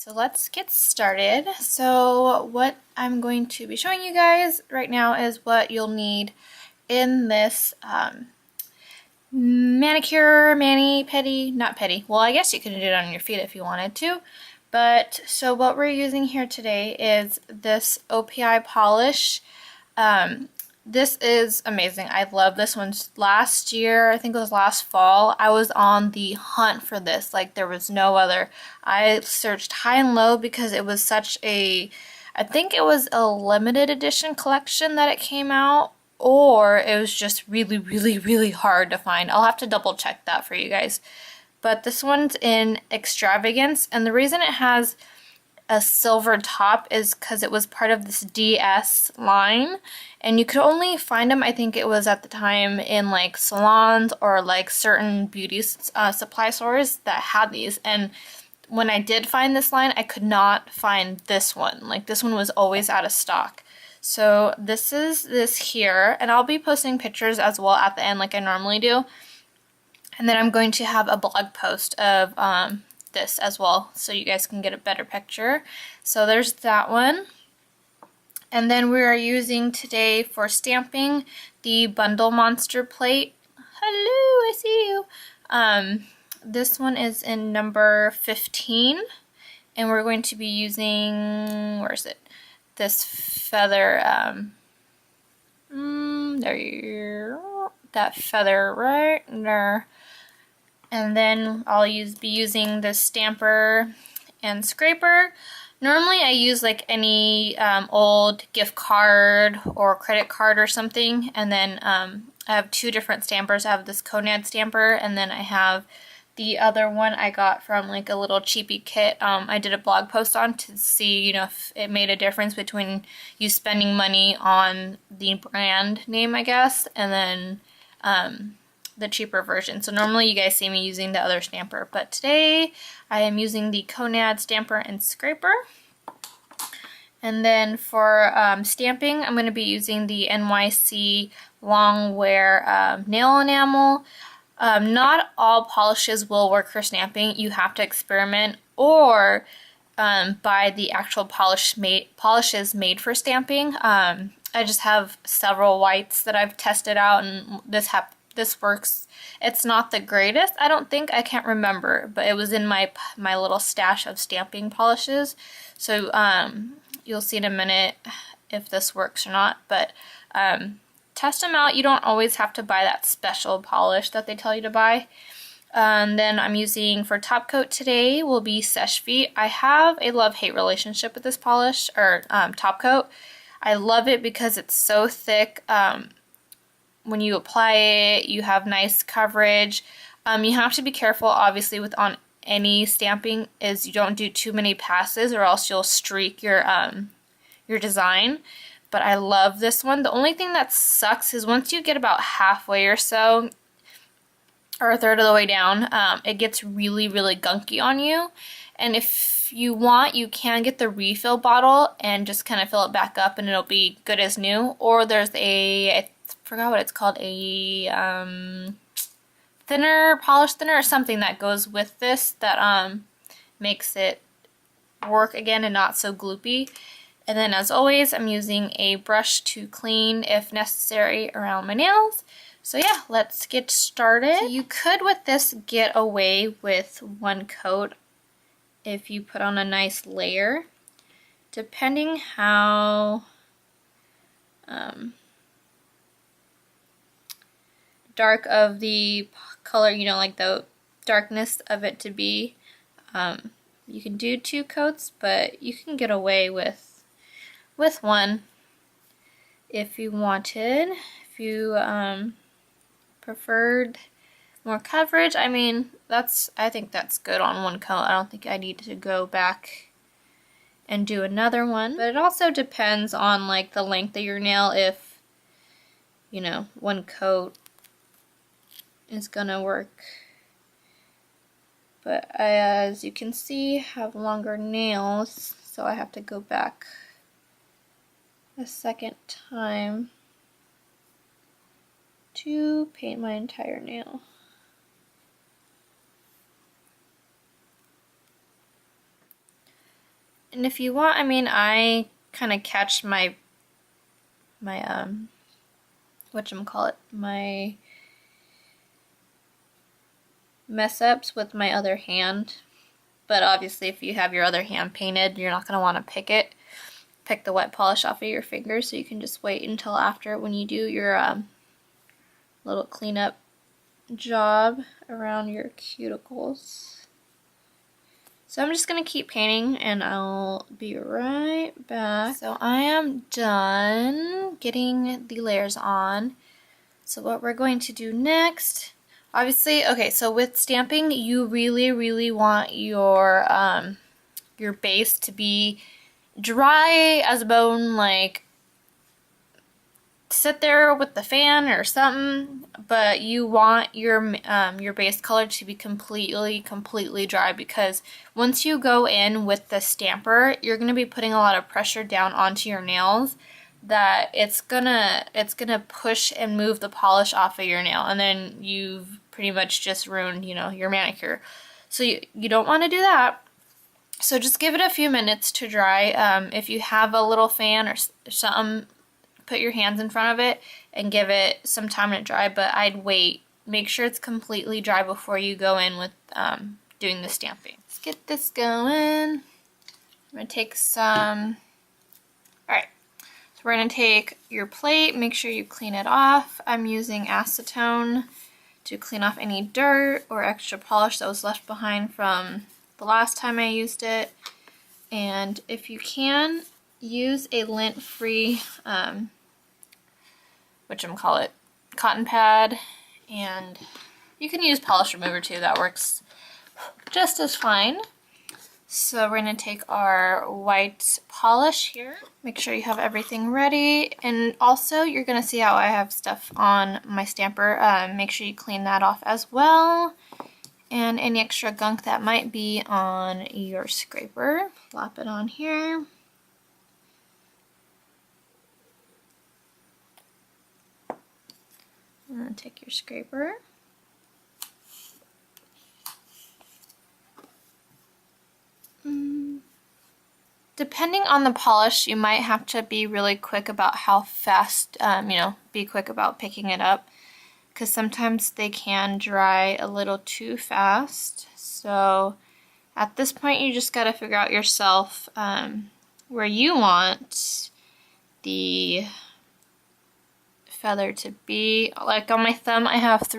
So let's get started. So what I'm going to be showing you guys right now is what you'll need in this manicure, mani-pedi, not pedi. Well, I guess you could do it on your feet if you wanted to. But so what we're using here today is this OPI polish. This is amazing. I love this one. Last year, I think it was last fall, I was on the hunt for this. Like there was no other. I searched high and low because it was such a, I think it was a limited edition collection that it came out, or it was just really, really, really hard to find. I'll have to double check that for you guys. But this one's in Extravagance, and the reason it has a silver top is because it was part of this DS line, and you could only find them, I think it was at the time, in like salons or like certain beauty supply stores that had these. And when I did find this line, I could not find this one. Like this one was always out of stock. So this is this here, and I'll be posting pictures as well at the end like I normally do. And then I'm going to have a blog post of this as well, so you guys can get a better picture. So there's that one. And then we are using today for stamping the Bundle Monster plate. Hello, I see you. This one is in number 15, and we're going to be using, where is it? This feather, there you go. That feather right there. And then I'll be using the stamper and scraper. Normally I use like any old gift card or credit card or something. And then I have two different stampers. I have this Konad stamper, and then I have the other one I got from like a little cheapy kit. I did a blog post on to see, you know, if it made a difference between you spending money on the brand name, I guess, and then the cheaper version. So normally you guys see me using the other stamper, but today I am using the Konad stamper and scraper. And then for stamping, I'm going to be using the NYC long wear nail enamel. Not all polishes will work for stamping. You have to experiment or buy the actual polishes made for stamping. I just have several whites that I've tested out, and this works. It's not the greatest, I don't think. I can't remember, but it was in my little stash of stamping polishes. So you'll see in a minute if this works or not. But test them out. You don't always have to buy that special polish that they tell you to buy. Then I'm using for top coat today will be Seche Vite. I have a love-hate relationship with this polish, or top coat. I love it because it's so thick. When you apply it, you have nice coverage. You have to be careful, obviously, with on any stamping, is you don't do too many passes or else you'll streak your design. But I love this one. The only thing that sucks is once you get about halfway or so, or a third of the way down, it gets really, really gunky on you. And if you want, you can get the refill bottle and just kind of fill it back up and it'll be good as new. Or there's I forgot what it's called, a polish thinner or something that goes with this that makes it work again and not so gloopy. And then as always, I'm using a brush to clean if necessary around my nails. So yeah, let's get started. So you could with this get away with one coat if you put on a nice layer, depending how dark of the color, you know, like the darkness of it to be. You can do 2 coats, but you can get away with one if you wanted. If you preferred more coverage, I mean, I think that's good on one coat. I don't think I need to go back and do another one. But it also depends on like the length of your nail. If, you know, one coat is gonna work. But I, as you can see, have longer nails, so I have to go back a second time to paint my entire nail. And if you want, I mean, I kind of catch my whatchamacallit, my mess ups with my other hand. But obviously if you have your other hand painted, you're not going to want to pick the wet polish off of your fingers, so you can just wait until after when you do your little cleanup job around your cuticles. So I'm just going to keep painting and I'll be right back. So I am done getting the layers on. So what we're going to do next, obviously, okay, so with stamping, you really want your base to be dry as a bone, like sit there with the fan or something, but you want your base color to be completely dry, because once you go in with the stamper, you're going to be putting a lot of pressure down onto your nails that it's gonna push and move the polish off of your nail, and then you've pretty much just ruined, you know, your manicure. So you don't want to do that. So just give it a few minutes to dry. If you have a little fan or something, put your hands in front of it and give it some time to dry, but I'd wait. Make sure it's completely dry before you go in with doing the stamping. Let's get this going. I'm going to take some, alright, so we're going to take your plate, make sure you clean it off. I'm using acetone to clean off any dirt or extra polish that was left behind from the last time I used it. And if you can, use a lint-free cotton pad, and you can use polish remover too, that works just as fine. So we're going to take our white polish here, make sure you have everything ready, and also you're going to see how I have stuff on my stamper. Make sure you clean that off as well, and any extra gunk that might be on your scraper, plop it on here. And then take your scraper. Depending on the polish, you might have to be really quick about how fast, be quick about picking it up, because sometimes they can dry a little too fast. So at this point, you just got to figure out yourself where you want the feather to be. Like on my thumb, I have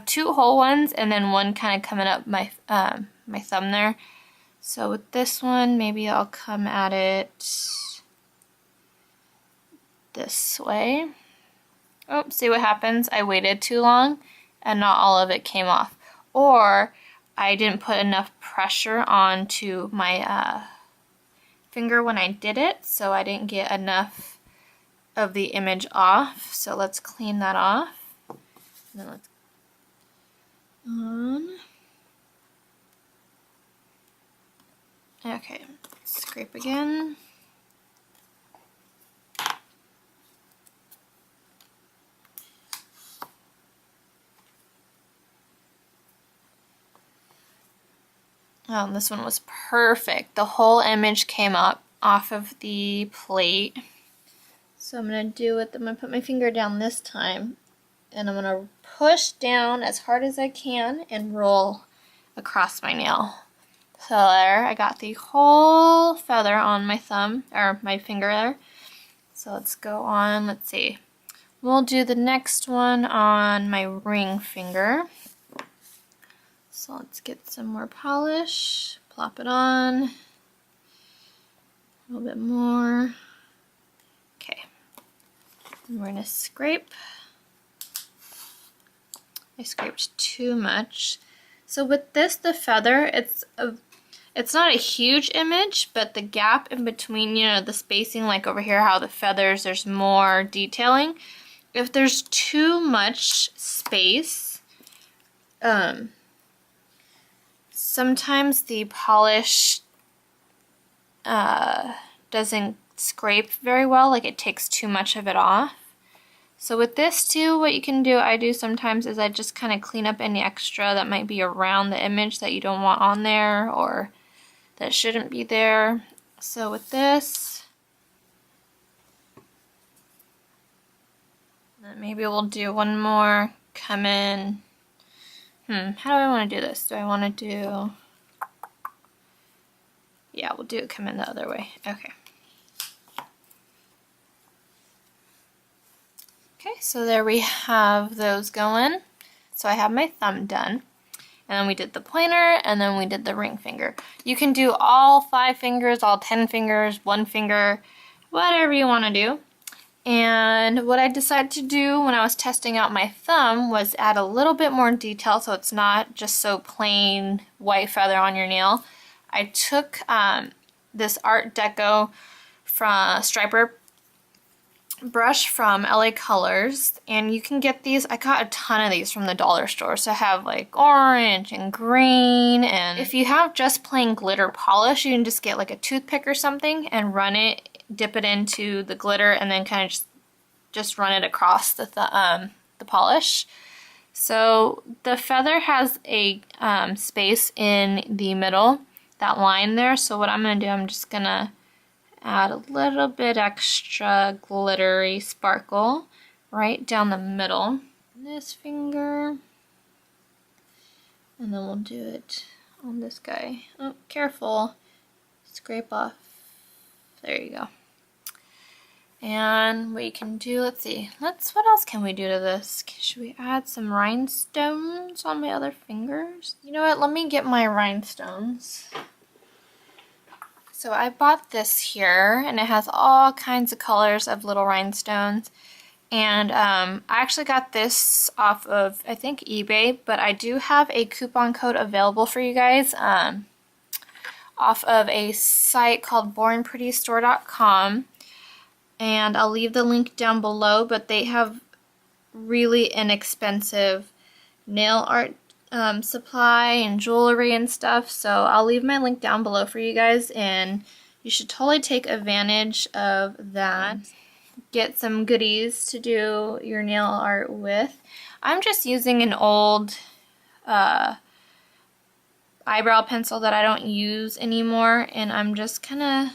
two whole ones and then one kind of coming up my thumb there. So with this one, maybe I'll come at it this way. Oh, see what happens? I waited too long and not all of it came off. Or I didn't put enough pressure onto my finger when I did it, so I didn't get enough of the image off. So let's clean that off. And then let's on. Okay, scrape again. Oh, and this one was perfect. The whole image came up off of the plate. So I'm going to do it. I'm going to put my finger down this time, and I'm going to push down as hard as I can and roll across my nail. So there, I got the whole feather on my thumb, or my finger there. So let's go on, let's see. We'll do the next one on my ring finger. So let's get some more polish, plop it on, a little bit more. Okay, and we're going to scrape. I scraped too much. So with this, the feather, it's not a huge image, but the gap in between, the spacing, like over here, how the feathers, there's more detailing. If there's too much space, sometimes the polish doesn't scrape very well, like it takes too much of it off. So with this too, what you can do, I do sometimes, is I just kind of clean up any extra that might be around the image that you don't want on there, or that shouldn't be there. So with this, then maybe we'll do one more, come in. How do I want to do this? Do I want to do, yeah, we'll do it come in the other way. Okay. Okay, so there we have those going. So I have my thumb done. And then we did the pointer, and then we did the ring finger. You can do all 5 fingers, all 10 fingers, 1 finger, whatever you want to do. And what I decided to do when I was testing out my thumb was add a little bit more detail so it's not just so plain white feather on your nail. I took this Art Deco from Striper brush from LA Colors, and you can get these. I got a ton of these from the dollar store, so I have like orange and green, and if you have just plain glitter polish, you can just get like a toothpick or something and run it, dip it into the glitter, and then kind of just run it across the polish. So the feather has a space in the middle, that line there, so what I'm going to do, I'm just going to add a little bit extra glittery sparkle right down the middle. This finger. And then we'll do it on this guy. Oh, careful. Scrape off. There you go. And we can do, let's see, what else can we do to this? Should we add some rhinestones on my other fingers? You know what, let me get my rhinestones. So I bought this here, and it has all kinds of colors of little rhinestones. And I actually got this off of, I think, eBay, but I do have a coupon code available for you guys off of a site called BoringPrettyStore.com. And I'll leave the link down below, but they have really inexpensive nail art supply and jewelry and stuff, so I'll leave my link down below for you guys, and you should totally take advantage of that. Get some goodies to do your nail art with. I'm just using an old eyebrow pencil that I don't use anymore, and I'm just kind of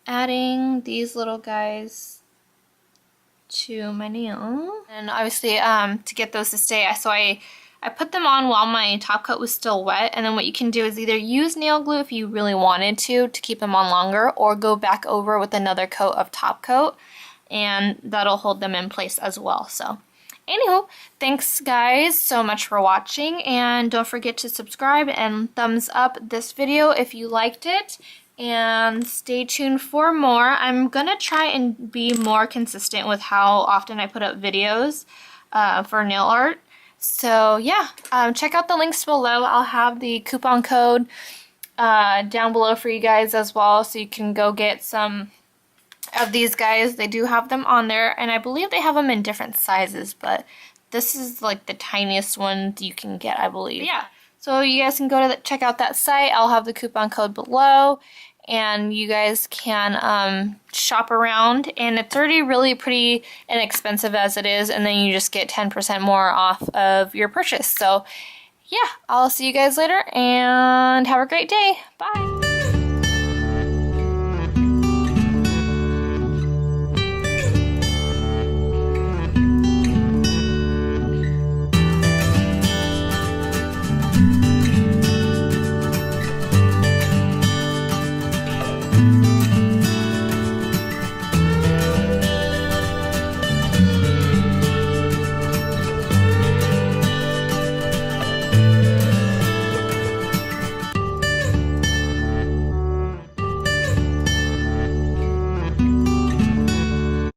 adding these little guys to my nail. And obviously to get those to stay, so I put them on while my top coat was still wet, and then what you can do is either use nail glue if you really wanted to keep them on longer, or go back over with another coat of top coat, and that'll hold them in place as well. So anywho, thanks guys so much for watching, and don't forget to subscribe and thumbs up this video if you liked it. And stay tuned for more. I'm gonna try and be more consistent with how often I put up videos for nail art. So yeah, check out the links below. I'll have the coupon code down below for you guys as well, so you can go get some of these guys. They do have them on there, and I believe they have them in different sizes, but this is like the tiniest one you can get, I believe. But yeah. So you guys can go to check out that site. I'll have the coupon code below, and you guys can shop around. And it's already really pretty inexpensive as it is, and then you just get 10% more off of your purchase. So yeah, I'll see you guys later, and have a great day. Bye!